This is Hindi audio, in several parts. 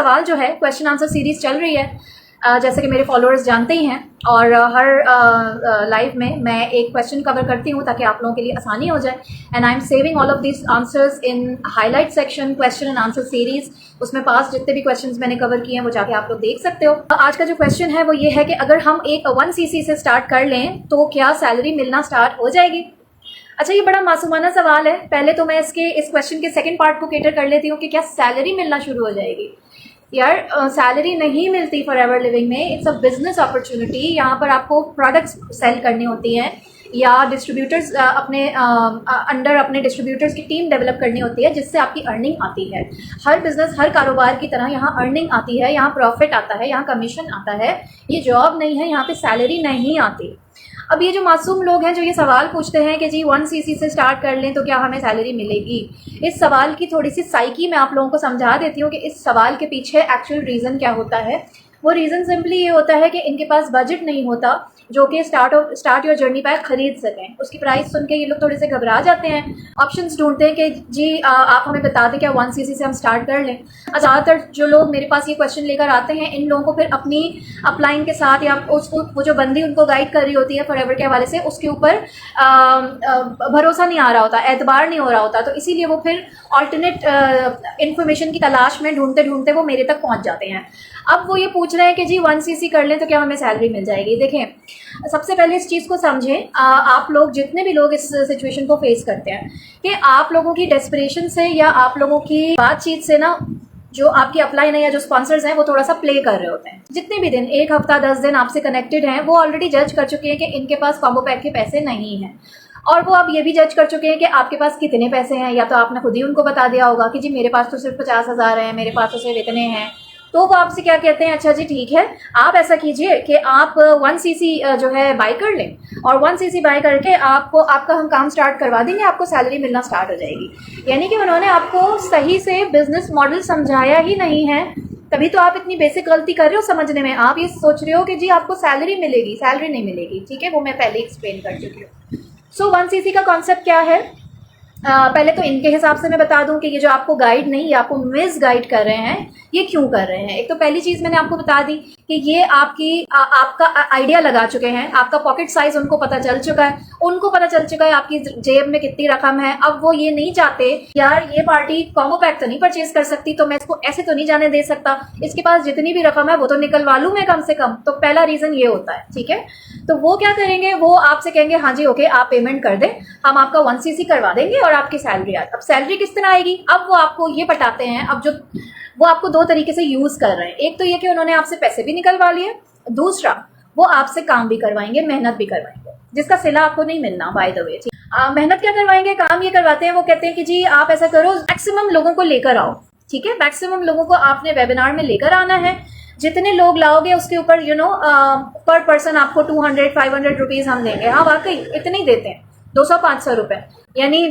सवाल जो है, क्वेश्चन आंसर सीरीज चल रही है, जैसे कि मेरे फॉलोअर्स जानते ही हैं, और हर लाइव में मैं एक क्वेश्चन कवर करती हूँ ताकि आप लोगों के लिए आसानी हो जाए। And I am saving all of this answers in highlight section, question and answer series. उसमें पास जितने भी क्वेश्चंस मैंने कवर किए हैं वो जाके आप लोग देख सकते हो। आज का जो क्वेश्चन है वो ये है कि अगर हम एक 1cc से स्टार्ट कर लें तो क्या सैलरी मिलना स्टार्ट हो जाएगी? अच्छा, ये बड़ा मासूमाना सवाल है। पहले तो मैं इस क्वेश्चन के सेकंड पार्ट को केटर कर लेती हूँ कि क्या सैलरी मिलना शुरू हो जाएगी। यार, सैलरी नहीं मिलती फॉर एवर लिविंग में। It's a business opportunity. यहाँ पर आपको प्रोडक्ट्स सेल करनी होती हैं या डिस्ट्रीब्यूटर्स अपने अंडर अपने डिस्ट्रीब्यूटर्स की टीम डेवलप करनी होती है, जिससे आपकी अर्निंग आती है। हर बिजनेस, हर कारोबार की तरह यहाँ अर्निंग आती है, यहाँ प्रॉफिट आता है, यहाँ कमीशन आता है। ये जॉब नहीं है, यहाँ पे सैलरी नहीं आती। अब ये जो मासूम लोग हैं जो ये सवाल पूछते हैं कि जी 1cc से स्टार्ट कर लें तो क्या हमें सैलरी मिलेगी, इस सवाल की थोड़ी सी साइकी मैं आप लोगों को समझा देती हूँ कि इस सवाल के पीछे एक्चुअल रीज़न क्या होता है। वो रीज़न सिंपली ये होता है कि इनके पास बजट नहीं होता जो कि स्टार्ट योर जर्नी पैक खरीद सकें। उसकी प्राइस सुन के ये लोग थोड़े से घबरा जाते हैं, ऑप्शंस ढूंढते हैं कि जी आप हमें बता दें क्या 1cc से हम स्टार्ट कर लें। ज़्यादातर जो लोग मेरे पास ये क्वेश्चन लेकर आते हैं, इन लोगों को फिर अपनी अपलाइन के साथ या उसको वो जो बंदी उनको गाइड कर रही होती है फॉरएवर के हवाले से, उसके ऊपर भरोसा नहीं आ रहा होता, एतबार नहीं हो रहा होता, तो इसीलिए वो फिर ऑल्टरनेट इन्फॉर्मेशन की तलाश में ढूंढते ढूंढते वो मेरे तक पहुंच जाते हैं। अब वो ये पूछ रहे हैं कि जी 1cc कर लें तो क्या हमें सैलरी मिल जाएगी। देखें, सबसे पहले इस चीज़ को समझें, आप लोग जितने भी लोग इस सिचुएशन को फेस करते हैं कि आप लोगों की डेस्परेशन से या आप लोगों की बातचीत से ना, जो आपकी अपलाइन है या जो स्पॉन्सर्स हैं वो थोड़ा सा प्ले कर रहे होते हैं। जितने भी दिन, 1 हफ्ता 10 दिन आपसे कनेक्टेड हैं, वो ऑलरेडी जज कर चुके हैं कि इनके पास कॉम्बो पैक के पैसे नहीं हैं, और वो अब ये भी जज कर चुके हैं कि आपके पास कितने पैसे हैं। या तो आपने खुद ही उनको बता दिया होगा कि जी मेरे पास तो सिर्फ 50,000 हैं, मेरे पास तो सिर्फ इतने हैं। तो वो आपसे क्या कहते हैं, अच्छा जी ठीक है, आप ऐसा कीजिए कि आप 1cc जो है बाय कर लें, और 1cc बाय करके आपको आपका हम काम स्टार्ट करवा देंगे, आपको सैलरी मिलना स्टार्ट हो जाएगी। यानी कि उन्होंने आपको सही से बिजनेस मॉडल समझाया ही नहीं है, तभी तो आप इतनी बेसिक गलती कर रहे हो समझने में। आप ये सोच रहे हो कि जी आपको सैलरी मिलेगी, सैलरी नहीं मिलेगी। ठीक है, वो मैं पहले एक्सप्लेन कर चुकी हूँ। सो 1cc का कॉन्सेप्ट क्या है, पहले तो इनके हिसाब से मैं बता दूं कि ये जो आपको गाइड नहीं, ये आपको मिस गाइड कर रहे हैं, ये क्यों कर रहे हैं। एक तो पहली चीज मैंने आपको बता दी कि ये आपका आइडिया लगा चुके हैं, आपका पॉकेट साइज उनको पता चल चुका है, उनको पता चल चुका है आपकी जेब में कितनी रकम है। अब वो ये नहीं चाहते, यार ये पार्टी कॉम्बो पैक तो नहीं परचेज कर सकती, तो मैं इसको ऐसे तो नहीं जाने दे सकता, इसके पास जितनी भी रकम है वो तो निकलवा लूं मैं कम से कम। तो पहला रीजन ये होता है। ठीक है, तो वो क्या करेंगे, वो आपसे कहेंगे हाँ जी ओके, आप पेमेंट कर दें, हम आपका 1cc करवा देंगे और आपकी सैलरी आए। अब सैलरी किस तरह आएगी, अब वो आपको ये बताते हैं। अब जो वो आपको 2 तरीके से यूज कर रहे हैं, एक तो ये कि उन्होंने आपसे पैसे भी निकलवा लिए, दूसरा वो आपसे काम भी करवाएंगे, मेहनत भी करवाएंगे, जिसका सिला आपको नहीं मिलना बाय द वे। मेहनत क्या करवाएंगे, काम ये करवाते हैं, वो कहते हैं कि जी आप ऐसा करो, मैक्सिमम लोगों को लेकर आओ। ठीक है, मैक्सिमम लोगों को आपने वेबिनार में लेकर आना है। जितने लोग लाओगे उसके ऊपर पर पर्सन आपको 200-500 रुपीज हम देंगे। हाँ वाकई इतने ही देते हैं, 200-500 रुपए। यानी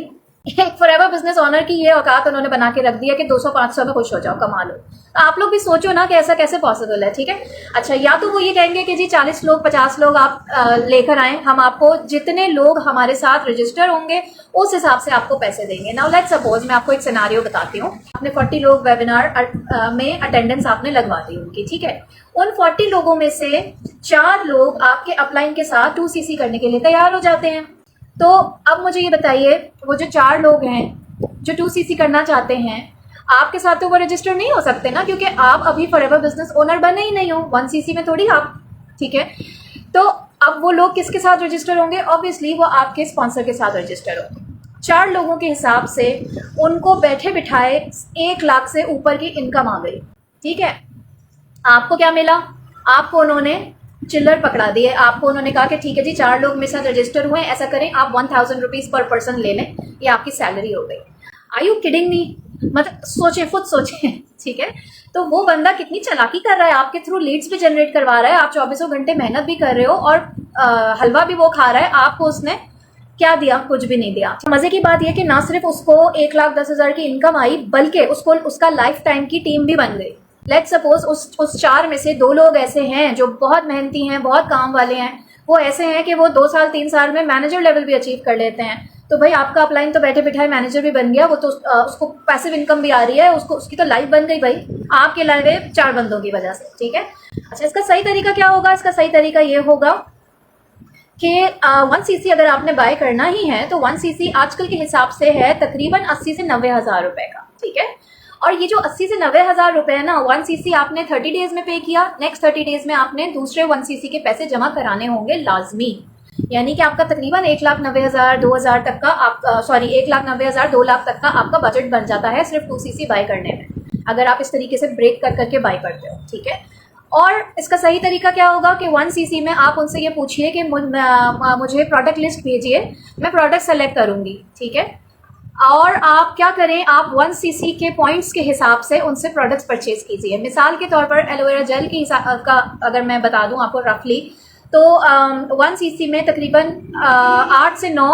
एक फॉरएवर बिजनेस ओनर की ये औकात उन्होंने बना के रख दिया कि 200-500 में खुश हो जाओ, कमा लो। तो आप लोग भी सोचो ना कि ऐसा कैसे पॉसिबल है। ठीक है, अच्छा, या तो वो ये कहेंगे कि जी 40 लोग 50 लोग आप लेकर आए, हम आपको जितने लोग हमारे साथ रजिस्टर होंगे उस हिसाब से आपको पैसे देंगे। नाउ लेट्स सपोज, मैं आपको एक सिनारियो बताती हूँ। आपने 40 लोग वेबिनार में अटेंडेंस आपने लगवा दी उनकी। ठीक है, उन 40 लोगों में से 4 लोग आपके अपलाइन के साथ 2cc करने के लिए तैयार हो जाते हैं। तो अब मुझे ये बताइए, वो जो 4 लोग हैं जो 2cc करना चाहते हैं, आपके साथ तो वो रजिस्टर नहीं हो सकते ना, क्योंकि आप अभी फॉरएवर बिजनेस ओनर बने ही नहीं हो, 1cc में थोड़ी आप। ठीक है, तो अब वो लोग किसके साथ रजिस्टर होंगे, ऑब्वियसली वो आपके स्पॉन्सर के साथ रजिस्टर होंगे। 4 लोगों के हिसाब से उनको बैठे बिठाए 1 लाख से ऊपर की इनकम आ गई। ठीक है, आपको क्या मिला, आपको उन्होंने चिल्लर पकड़ा दिए। आपको उन्होंने कहा कि ठीक है जी 4 लोग मेरे साथ रजिस्टर हुए, ऐसा करें आप 1000 रुपीज पर पर्सन ले लें, ये आपकी सैलरी हो गई। आर यू किडिंग मी, मतलब सोचें, खुद सोचें। ठीक है, तो वो बंदा कितनी चालाकी कर रहा है, आपके थ्रू लीड्स भी जनरेट करवा रहा है, आप 24 घंटे मेहनत भी कर रहे हो और हलवा भी वो खा रहा है, आपको उसने क्या दिया, कुछ भी नहीं दिया। मजे की बात यह कि ना सिर्फ उसको 1,10,000 की इनकम आई, बल्कि उसको उसका लाइफ टाइम की टीम भी बन गई। लेट्स सपोज उस 4 में से 2 लोग ऐसे हैं जो बहुत मेहनती हैं, बहुत काम वाले हैं, वो ऐसे हैं कि वो 2 साल 3 साल में मैनेजर लेवल भी अचीव कर लेते हैं। तो भाई आपका अपलाइन तो बैठे बिठाए मैनेजर भी बन गया, वो तो उसको पैसिव इनकम भी आ रही है, उसको उसकी तो लाइफ बन गई भाई आपके अलावे 4 बंदों की वजह से, ठीक है। अच्छा, इसका सही तरीका क्या होगा? इसका सही तरीका ये होगा कि 1cc अगर आपने बाय करना ही है तो 1cc आजकल के हिसाब से है तकरीबन 80 से 90 हज़ार रुपए का, ठीक है। और ये जो 80 से 90 हज़ार रुपए है ना, 1cc आपने 30 डेज में पे किया, नेक्स्ट 30 डेज में आपने दूसरे 1cc के पैसे जमा कराने होंगे लाजमी। यानी कि आपका तकरीबन 1,90,000 2,000 तक का आप 1,90,000 2 लाख तक का आपका बजट बन जाता है सिर्फ 2cc बाय करने में, अगर आप इस तरीके से ब्रेक कर करके बाय करते हो, ठीक है। और इसका सही तरीका क्या होगा कि 1cc में आप उनसे ये पूछिए कि मुझे प्रोडक्ट लिस्ट भेजिए, मैं प्रोडक्ट सेलेक्ट करूंगी, ठीक है। और आप क्या करें, आप 1cc के पॉइंट्स के हिसाब से उनसे प्रोडक्ट्स परचेज कीजिए। मिसाल के तौर पर एलोवेरा जेल की का अगर मैं बता दूं आपको रफली, तो 1cc में तकरीबन 8 से 9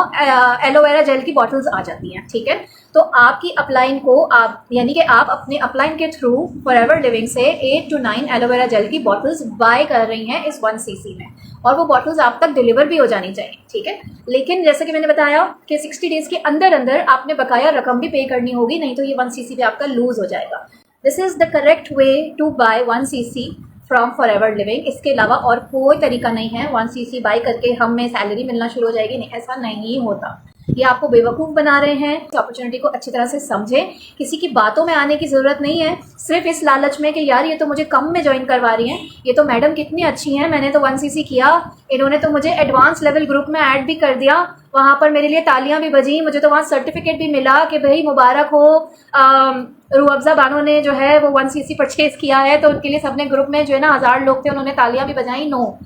एलोवेरा जेल की बॉटल्स आ जाती हैं, ठीक है। तो आपकी अपलाइन को आप यानी कि आप अपने अपलाइन के थ्रू फॉरएवर लिविंग से 8 to 9 एलोवेरा जेल की बॉटल्स बाय कर रही हैं इस 1cc में, और वो बॉटल्स आप तक डिलीवर भी हो जानी चाहिए, ठीक है। लेकिन जैसे कि मैंने बताया कि 60 डेज के अंदर अंदर आपने बकाया रकम भी पे करनी होगी, नहीं तो ये 1cc पे आपका लूज हो जाएगा। This is the correct way to buy 1cc from forever living. इसके अलावा और कोई तरीका नहीं है 1cc बाय करके हमें सैलरी मिलना शुरू हो जाएगी, नहीं, ऐसा नहीं होता। ये आपको बेवकूफ़ बना रहे हैं। इस अपॉर्चुनिटी को अच्छी तरह से समझें, किसी की बातों में आने की ज़रूरत नहीं है सिर्फ इस लालच में कि यार ये तो मुझे कम में ज्वाइन करवा रही हैं, ये तो मैडम कितनी अच्छी हैं, मैंने तो 1cc किया, इन्होंने तो मुझे एडवांस लेवल ग्रुप में ऐड भी कर दिया, वहाँ पर मेरे लिए तालियां भी बजी, मुझे तो वहाँ सर्टिफिकेट भी मिला कि भाई मुबारक हो, रूह अफ़ज़ा बानो ने जो है वो 1cc परचेज किया है, तो उनके लिए सबने ग्रुप में जो है ना 1000 लोग थे, उन्होंने तालियां भी बजाई। No,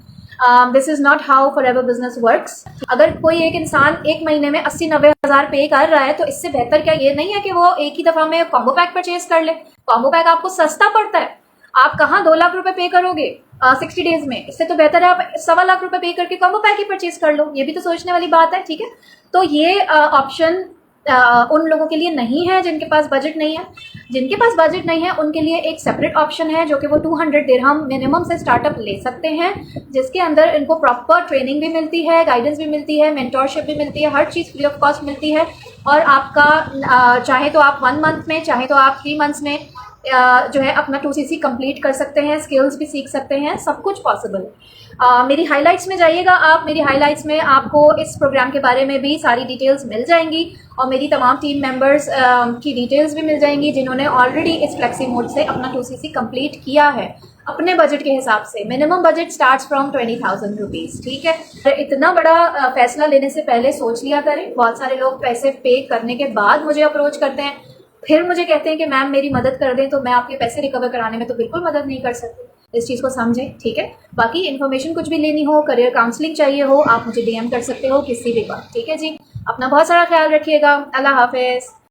this is not how forever business works. अगर कोई एक इंसान एक महीने में 80-90 हज़ार पे कर रहा है तो इससे बेहतर क्या ये नहीं है कि वो एक ही दफ़ा में कॉम्बो पैक परचेज कर ले। कॉम्बो पैक आपको सस्ता पड़ता है, आप कहाँ 2 लाख रुपए पे करोगे 60 डेज में, इससे तो बेहतर है आप 1.25 लाख रुपए पे करके कॉम्बो पैक ही परचेज कर लो। ये भी तो सोचने वाली बात है, ठीक है। तो ये ऑप्शन उन लोगों के लिए नहीं है जिनके पास बजट नहीं है। जिनके पास बजट नहीं है उनके लिए एक सेपरेट ऑप्शन है जो कि वो 200 दिरहम मिनिमम से स्टार्टअप ले सकते हैं, जिसके अंदर इनको प्रॉपर ट्रेनिंग भी मिलती है, गाइडेंस भी मिलती है, मेंटोरशिप भी मिलती है, हर चीज़ फ्री ऑफ कॉस्ट मिलती है। और आपका चाहे तो आप 1 मंथ में, चाहे तो आप 3 मंथ्स में जो है अपना 2cc कंप्लीट कर सकते हैं, स्किल्स भी सीख सकते हैं, सब कुछ पॉसिबल है। मेरी हाइलाइट्स में जाइएगा आप, मेरी हाइलाइट्स में आपको इस प्रोग्राम के बारे में भी सारी डिटेल्स मिल जाएंगी और मेरी तमाम टीम मेंबर्स की डिटेल्स भी मिल जाएंगी जिन्होंने ऑलरेडी इस फ्लेक्सी मोड से अपना 2cc कंप्लीट किया है अपने बजट के हिसाब से। Minimum budget starts from 20,000 rupees, ठीक है। इतना बड़ा फैसला लेने से पहले सोच लिया करें। बहुत सारे लोग पैसे पे करने के बाद मुझे अप्रोच करते हैं, फिर मुझे कहते हैं कि मैम मेरी मदद कर दें, तो मैं आपके पैसे रिकवर कराने में तो बिल्कुल मदद नहीं कर सकती। इस चीज़ को समझें, ठीक है। बाकी इन्फॉर्मेशन कुछ भी लेनी हो, करियर काउंसलिंग चाहिए हो, आप मुझे DM कर सकते हो किसी भी बात, ठीक है जी। अपना बहुत सारा ख्याल रखिएगा। अल्लाह हाफिज़।